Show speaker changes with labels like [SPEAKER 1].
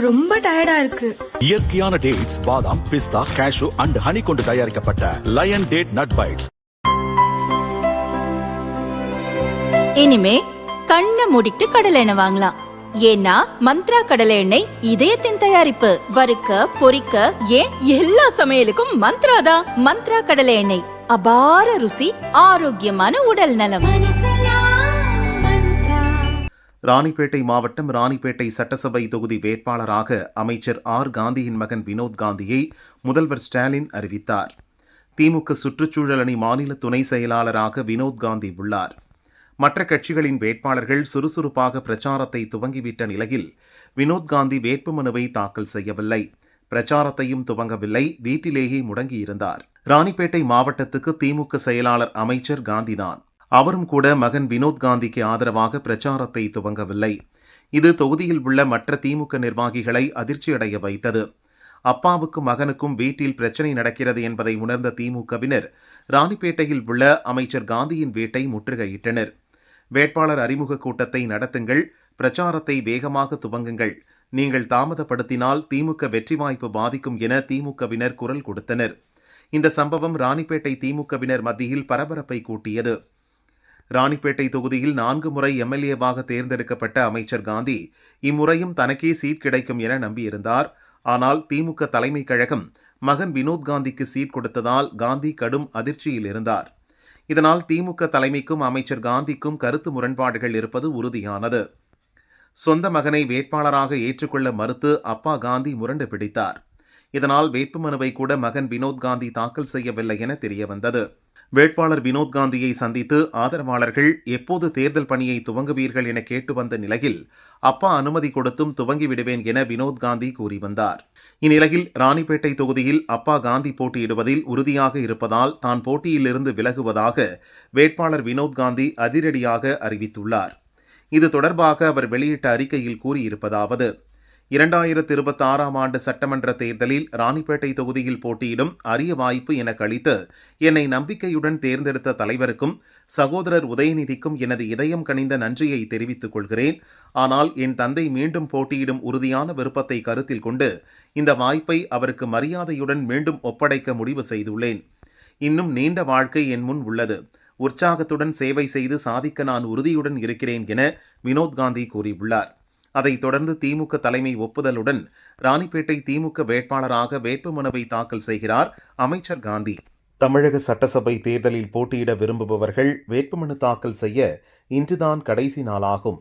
[SPEAKER 1] ரொம்ப டயர்டா இருக்கு.
[SPEAKER 2] இயற்கையான டேட்ஸ், பாதாம், பிஸ்தா, கேஷு அண்ட் ஹனி கொண்டு தயாரிக்கப்பட்ட லயன் டேட் நட் பைட்ஸ்.
[SPEAKER 3] இனிமே கண்ணை மூடிட்டு கடலை எண்ணெய் வாங்கலாம். ஏன்னா மந்த்ரா கடலை எண்ணெய் இதயத்தின் தயாரிப்பு. வறுக்க, பொரிக்க, ஏன் எல்லா சமையலுக்கும் மந்த்ரா தான். மந்த்ரா கடலை எண்ணெய், அபார ருசி, ஆரோக்கியமான உடல் நலம்.
[SPEAKER 4] ராணிப்பேட்டை மாவட்டம் ராணிப்பேட்டை சட்டசபை தொகுதி வேட்பாளராக அமைச்சர் ஆர் காந்தியின் மகன் வினோத் காந்தியை முதல்வர் ஸ்டாலின் அறிவித்தார். திமுக சுற்றுச்சூழல் அணி மாநில துணை செயலாளராக வினோத் காந்தி உள்ளார். மற்ற கட்சிகளின் வேட்பாளர்கள் சுறுசுறுப்பாக பிரச்சாரத்தை துவங்கிவிட்ட நிலையில் வினோத் காந்தி வேட்புமனுவை தாக்கல் செய்யவில்லை. பிரச்சாரத்தையும் துவங்கவில்லை, வீட்டிலேயே முடங்கியிருந்தார். ராணிப்பேட்டை மாவட்டத்துக்கு திமுக செயலாளர் அமைச்சர் காந்திதான். அவரும் கூட மகன் வினோத் காந்திக்கு ஆதரவாக பிரச்சாரத்தை துவங்கவில்லை. இது தொகுதியில் உள்ள மற்ற திமுக நிர்வாகிகளை அதிர்ச்சியடைய வைத்தது. அப்பாவுக்கும் மகனுக்கும் வீட்டில் பிரச்சனை நடக்கிறது என்பதை உணர்ந்த திமுகவினர் ராணிப்பேட்டையில் உள்ள அமைச்சர் காந்தியின் வீட்டை முற்றுகையிட்டனர். வேட்பாளர் அறிமுக கூட்டத்தை நடத்துங்கள், பிரச்சாரத்தை வேகமாக துவங்குங்கள், நீங்கள் தாமதப்படுத்தினால் திமுக வெற்றி வாய்ப்பு பாதிக்கும் என திமுகவினர் குரல் கொடுத்தனர். இந்த சம்பவம் ராணிப்பேட்டை திமுகவினர் மத்தியில் பரபரப்பை கூட்டியது. ராணிப்பேட்டை தொகுதியில் 4 முறை எம்எல்ஏவாக தேர்ந்தெடுக்கப்பட்ட அமைச்சர் காந்தி இம்முறையும் தனக்கே சீட் கிடைக்கும் என நம்பியிருந்தார். ஆனால் திமுக தலைமை கழகம் மகன் வினோத் காந்திக்கு சீட் கொடுத்ததால் காந்தி கடும் அதிர்ச்சியில் இருந்தார். இதனால் திமுக தலைமைக்கும் அமைச்சர் காந்திக்கும் கருத்து முரண்பாடுகள் இருப்பது உறுதியானது. சொந்த மகனை வேட்பாளராக ஏற்றுக்கொள்ள மறுத்து அப்பா காந்தி முரண்டு பிடித்தார். இதனால் வேட்புமனுவை கூட மகன் வினோத் காந்தி தாக்கல் செய்யவில்லை என தெரியவந்தது. வேட்பாளர் வினோத் காந்தியை சந்தித்து ஆதரவாளர்கள் எப்போது தேர்தல் பணியை துவங்குவீர்கள் என கேட்டு வந்த நிலையில் அப்பா அனுமதி கொடுத்தும் துவங்கிவிடுவேன் என வினோத் காந்தி கூறி வந்தார். இந்நிலையில் ராணிப்பேட்டை தொகுதியில் அப்பா காந்தி போட்டியிடுவதில் உறுதியாக இருப்பதால் தான் போட்டியிலிருந்து விலகுவதாக வேட்பாளர் வினோத் காந்தி அதிரடியாக அறிவித்துள்ளார். இது தொடர்பாக அவர் வெளியிட்ட அறிக்கையில் கூறியிருப்பதாவது: 2026ஆம் ஆண்டு சட்டமன்ற தேர்தலில் ராணிப்பேட்டை தொகுதியில் போட்டியிடும் அரிய வாய்ப்பு எனக்கு அளித்து என்னை நம்பிக்கையுடன் தேர்ந்தெடுத்த தலைவருக்கும் சகோதரர் உதயநிதிக்கும் எனது இதயம் கனிந்த நன்றியை தெரிவித்துக் கொள்கிறேன். ஆனால் என் தந்தை மீண்டும் போட்டியிடும் உறுதியான விருப்பத்தை கருத்தில் கொண்டு இந்த வாய்ப்பை அவருக்கு மரியாதையுடன் மீண்டும் ஒப்படைக்க முடிவு செய்துள்ளேன். இன்னும் நீண்ட வாழ்க்கை என் முன் உள்ளது. உற்சாகத்துடன் சேவை செய்து சாதிக்க நான் உறுதியுடன் இருக்கிறேன் என வினோத் காந்தி கூறியுள்ளார். அதைத் தொடர்ந்து திமுக தலைமை ஒப்புதலுடன் ராணிப்பேட்டை திமுக வேட்பாளராக வேட்புமனுவை தாக்கல் செய்கிறார் அமைச்சர் காந்தி. தமிழக சட்டசபை தேர்தலில் போட்டியிட விரும்புபவர்கள் வேட்புமனு தாக்கல் செய்ய இன்றுதான் கடைசி நாளாகும்.